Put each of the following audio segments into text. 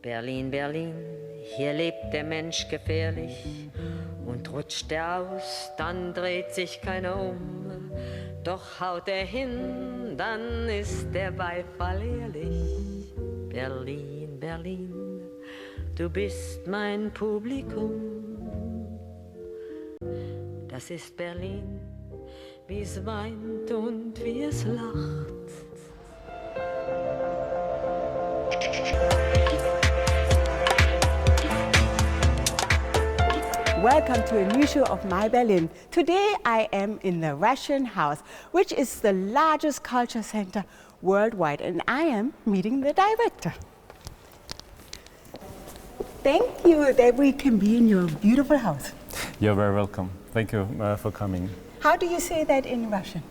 Berlin, Berlin, hier lebt der Mensch gefährlich und rutscht er aus, dann dreht sich keiner um. Doch haut er hin, dann ist der Beifall ehrlich. Berlin, Berlin, du bist mein Publikum. Das ist Berlin, wie es weint und wie es lacht. Welcome to a new show of My Berlin. Today I am in the Russian House, which is the largest culture center worldwide, and I am meeting the director. Thank you that we can be in your beautiful house. You're very welcome. Thank you for coming. How do you say that in Russian?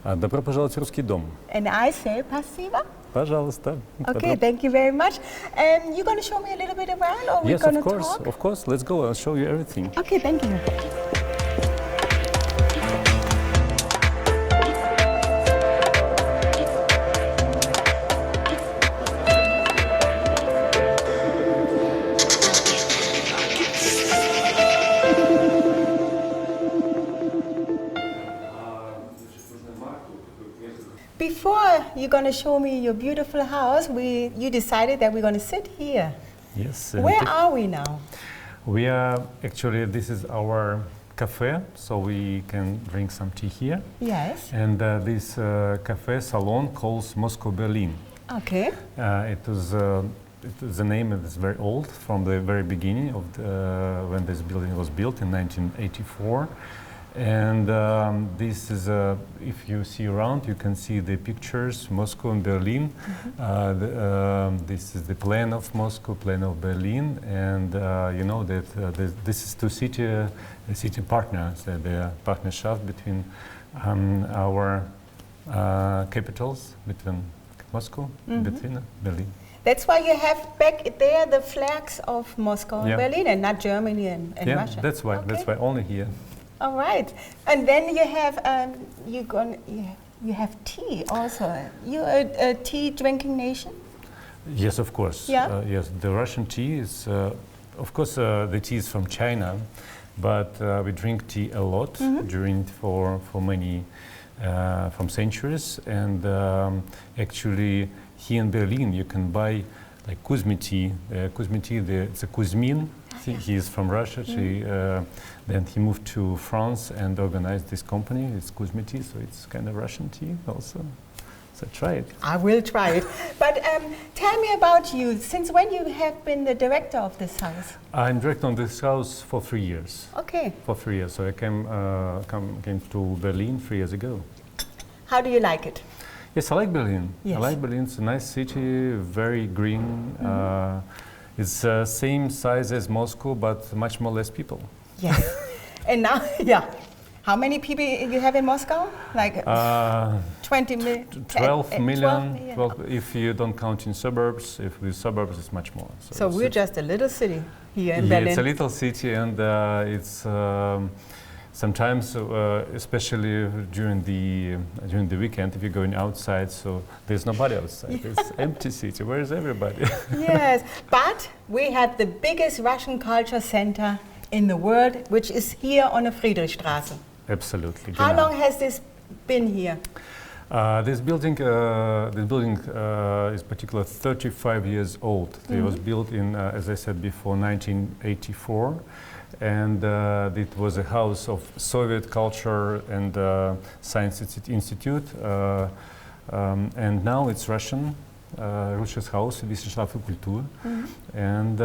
Добро пожаловать в русский дом. And I say спасибо. Пожалуйста. Okay, thank you very much. You're going to show me a little bit around, or we're Yes, going to of course, talk? of course. Let's go. I'll show you everything. Okay, thank you. Before you're going to show me your beautiful house, you decided that we're going to sit here. Yes. Where are we now? We are actually. This is our cafe, so we can drink some tea here. Yes. And this cafe salon calls Moscow Berlin. Okay. The name is very old, from the very beginning of when this building was built in 1984. And this is, if you see around, you can see the pictures, Moscow and Berlin. This is the plan of Moscow, plan of Berlin, and you know that this is two city partners, the partnership between our capitals, between Moscow and between Berlin. That's why you have back there the flags of Moscow and Berlin, and not Germany and Russia. That's why. Okay. That's why only here. All right, and then you have you have tea also. You're a tea drinking nation. Yes, of course. Yeah. Yes, the Russian tea is, of course, the tea is from China, but we drink tea a lot during for many from centuries, and actually here in Berlin you can buy like Kuzmi tea. Kuzmi tea, it's a Kuzmin. He is from Russia. Then he moved to France and organized this company. It's Kuzmi tea, so it's kind of Russian tea also. So try it. I will try it. But tell me about you. Since when you have been the director of this house? I'm director of this house for 3 years. Okay. For 3 years. So I came to Berlin 3 years ago. How do you like it? Yes, I like Berlin. Yes. I like Berlin. It's a nice city, very green. It's same size as Moscow, but much more less people. Yes. And now, how many people you have in Moscow? Like 20 million? 12 million. 12, 12, if you don't count in suburbs. If with suburbs, it's much more. So we're just a little city here in yeah, Berlin. it's a little city, and it's sometimes, especially during the weekend, if you're going outside, so there's nobody outside. It's empty city. Where is everybody? Yes, but we have the biggest Russian culture center in the world, which is here on the Friedrichstraße. Absolutely. How long has this been here? This building is particularly 35 years old. It was built in, as I said before, 1984. And it was a house of Soviet Culture and Science Institute, and now it's Russian House, Wissenschaft und Kultur, and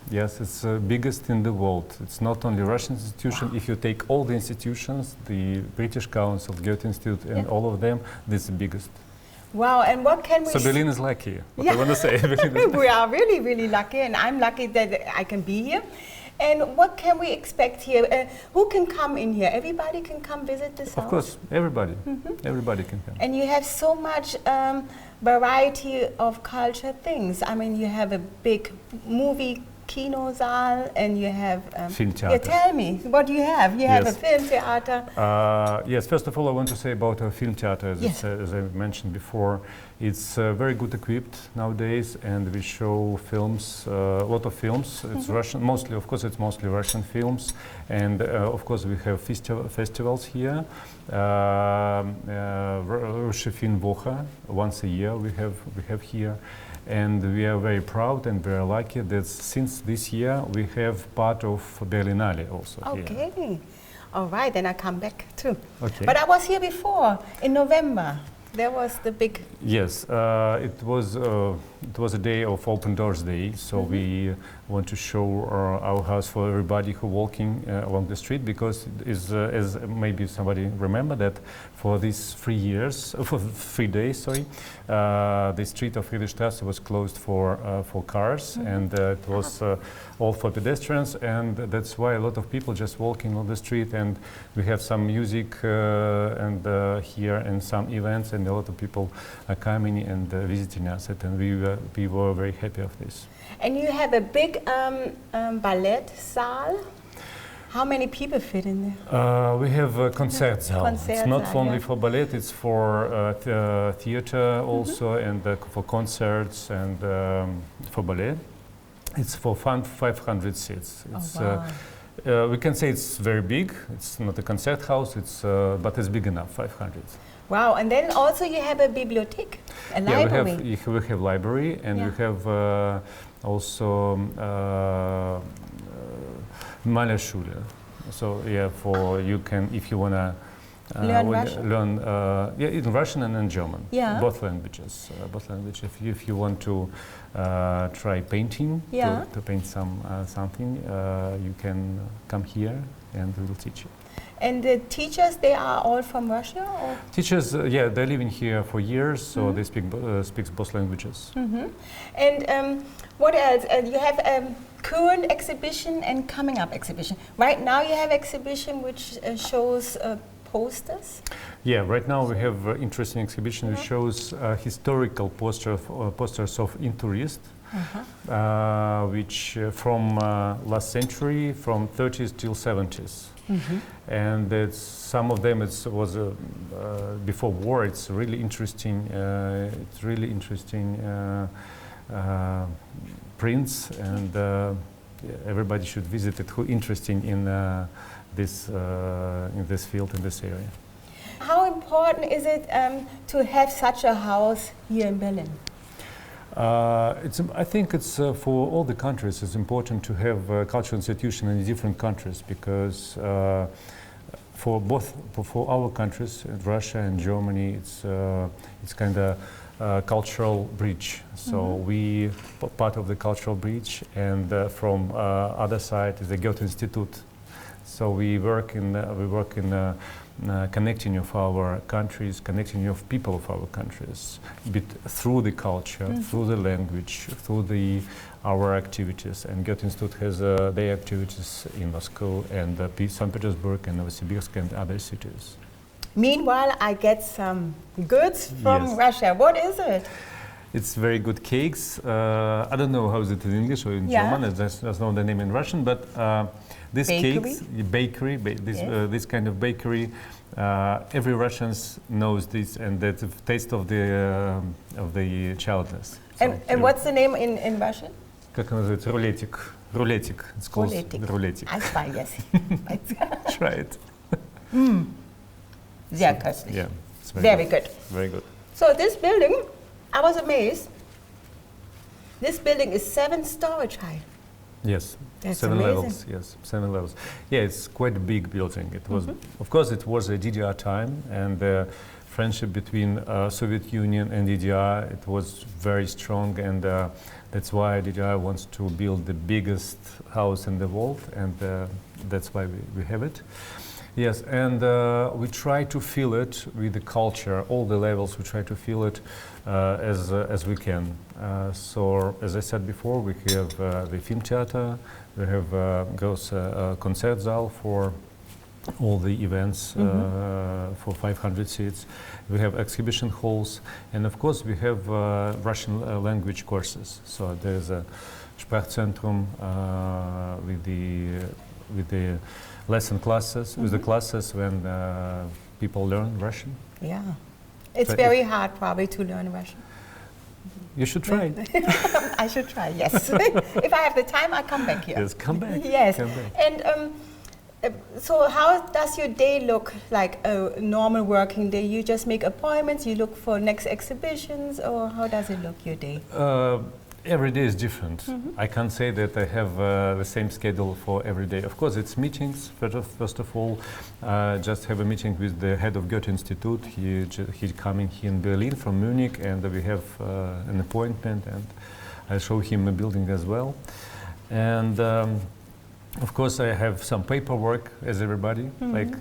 yes, it's the biggest in the world. It's not only Russian institution. If you take all the institutions, the British Council, Goethe Institute, and all of them, this is the biggest. Wow, and what can we... So Berlin is lucky. What I want to say. We are really, really lucky, and I'm lucky that I can be here. And what can we expect here? Who can come in here? Everybody can come visit this house? Of course, everybody. Everybody can come. And you have so much variety of culture things. I mean, you have a big movie Kinosaal and you have... Film yeah, theater. tell me, what do you have? You have a Yes. film theater. Yes, first of all, I want to say about our film theater. Yes. As I mentioned before, it's very good equipped nowadays, and we show films, a lot of films. It's Russian, mostly, of course, it's mostly Russian films, and of course, we have festivals here. Russia Film Vocha, once a year we have here. And we are very proud and very lucky that since this year we have part of Berlinale also here. Okay. All right, then I come back too. Okay. But I was here before, in November. There was the big... Yes, it was a day of Open Doors Day, so we want to show our house for everybody who walking along the street, because as maybe somebody remember that for these 3 years, for 3 days, sorry, the street of Friedrichstraße was closed for cars, and it was all for pedestrians, and that's why a lot of people just walking on the street, and we have some music and here and some events, and a lot of people are coming and visiting us, and we were very happy of this. And you have a big ballet saal. How many people fit in there? We have a Konzertsaal. It's not Konzertsaal, only yeah. for ballet, it's for theater also, and for concerts and for ballet. It's for 500 seats. It's, wow. we can say it's very big. It's not a concert house, but it's big enough, 500. Wow, and then also you have a bibliothek, a library. Yeah, we have library, and we have also Malerschule. So yeah, for you can, if you wanna learn Russian? learn in Russian and in German. Yeah. Both languages. Both languages. If you want to try painting, to paint something, you can come here, and we will teach you. And the teachers, they are all from Russia? Or? Teachers, yeah, they're living here for years, so they speak both languages. And what else? You have a current exhibition and coming up exhibition. Right now you have exhibition which shows posters? Yeah, right now we have an interesting exhibition which shows historical posters of Intourist, which from last century, from 30s till 70s. And it's, some of them was before war. It's really interesting. Prints, and everybody should visit it who interested in this field, in this area. How important is it to have such a house here in Berlin? I think it's for all the countries. It's important to have a cultural institution in different countries, because for our countries, Russia and Germany, it's kind of cultural bridge. So we part of the cultural bridge, and from other side is the Goethe Institute. So we work in connecting of our countries, connecting of people of our countries, through the culture, through the language, through our activities. And Goethe Institute has their activities in Moscow and St. Petersburg and Novosibirsk and other cities. Meanwhile, I get some goods from Russia. What is it? It's very good cakes. I don't know how is it in English or in German. There's no the name in Russian, but this bakery, this kind of bakery, every Russian knows this, and that's the taste of the childness. So and what's the name in Russian? Как он называется? Рулетик. It's called рулетик. I spy, yes. Try it. Sehr köstlich. Yeah, it's very good. Very good. So this building, I was amazed. This building is 7 stories high. Yes, That's 7 amazing. levels. Yes, 7 levels. Yeah, it's quite a big building. It was, of course, it was a DDR time, and the friendship between Soviet Union and DDR, it was very strong, and that's why DDR wants to build the biggest house in the world, and that's why we have it. Yes, and we try to fill it with the culture, all the levels. We try to fill it as we can. So, as I said before, we have the film theater, we have girls' Konzertsaal for all the events for 500 seats. We have exhibition halls, and of course we have Russian language courses. So there's a Sprachzentrum with the lesson classes, with the classes when people learn Russian. Yeah, it's But very hard probably to learn Russian. You should try. I should try, yes. If I have the time, I come back here. Yes, come back. Yes. Come back. And so how does your day look like a normal working day? You just make appointments, you look for next exhibitions, or how does it look, your day? Every day is different. I can't say that I have the same schedule for every day. Of course, it's meetings. First of all, just have a meeting with the head of Goethe Institute. He's coming here in Berlin from Munich, and we have an appointment, and I show him a building as well. And of course, I have some paperwork, as everybody, like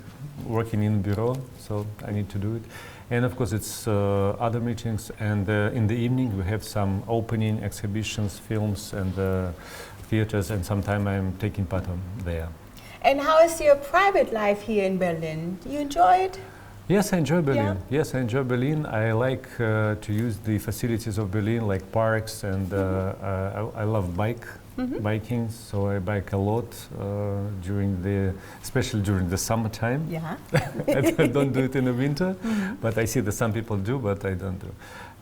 working in bureau, so I need to do it. And of course, it's other meetings, and in the evening we have some opening exhibitions, films, and theaters, and sometimes I'm taking part on there. And how is your private life here in Berlin? Do you enjoy it? Yes, I enjoy Berlin. Yeah. Yes, I enjoy Berlin. I like to use the facilities of Berlin, like parks, and I love biking, so I bike a lot especially during the summertime. Yeah. I don't do it in the winter, but I see that some people do, but I don't do.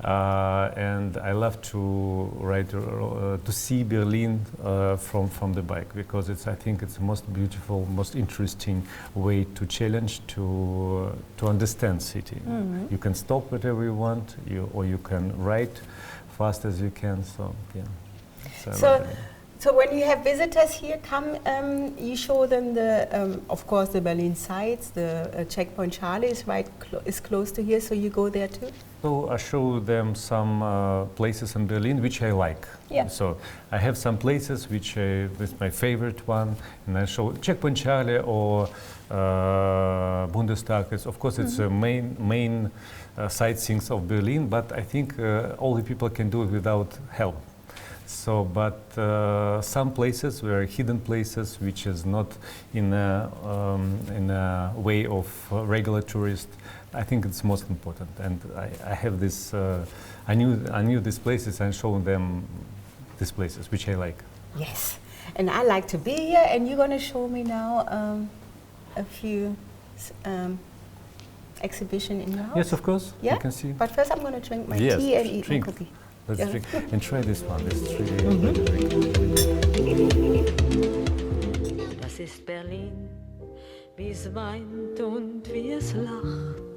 And I love to ride to see Berlin from the bike, because I think it's the most beautiful, most interesting way to challenge, to understand city. You can stop whatever you want, or you can ride fast as you can. So yeah. So when you have visitors here come, you show them of course, the Berlin sites. The Checkpoint Charlie is close to here, so you go there too? So I show them some places in Berlin which I like. Yeah. So I have some places which is my favorite one, and I show Checkpoint Charlie or Bundestag. Of course, it's a main sightseeing of Berlin, but I think all the people can do it without help. So, but some places were hidden places, which is not in a way of regular tourists. I think it's most important, and I have this. I knew these places and shown them these places which I like. Yes, and I like to be here, and you're going to show me now a few exhibition in your house. Yes, of course. Yeah. You can see. But first, I'm going to drink my tea and eat my cookie. Let's drink and try this one. This is really Das ist Berlin, wie es weint und wie es lacht.